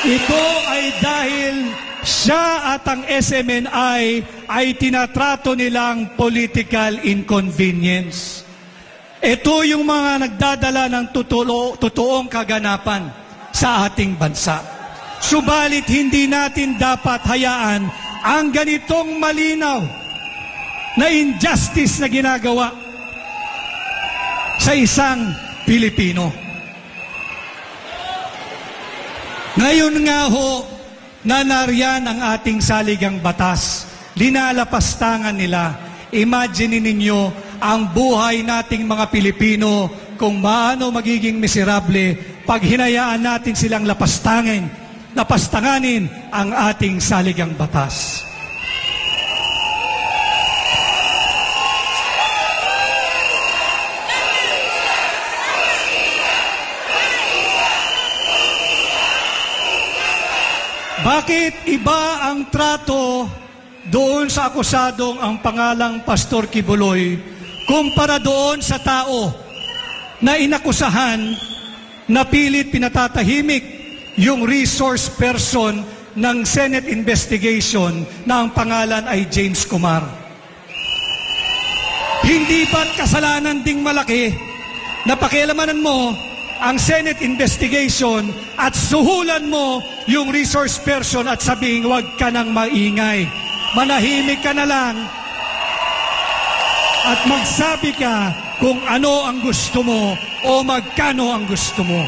Ito ay dahil siya at ang SMNI ay tinatrato nilang political inconvenience. Ito yung mga nagdadala ng totoong kaganapan sa ating bansa. Subalit hindi natin dapat hayaan ang ganitong malinaw na injustice na ginagawa sa isang Pilipino. Ngayon nga ho, na nariyan ang ating saligang batas, linalapastangan nila. Imagine ninyo ang buhay nating mga Pilipino kung maano magiging miserable pag hinayaan natin silang lapastanganin ang ating saligang batas. Bakit iba ang trato doon sa akusadong ang pangalang Pastor Kibuloy kumpara doon sa tao na inakusahan na pilit pinatatahimik yung resource person ng Senate investigation na ang pangalan ay James Kumar? Hindi ba't kasalanan ding malaki na pakialamanan mo ang Senate investigation at suhulan mo yung resource person at sabihin, huwag ka nang maingay. Manahimik ka na lang at magsabi ka kung ano ang gusto mo o magkano ang gusto mo.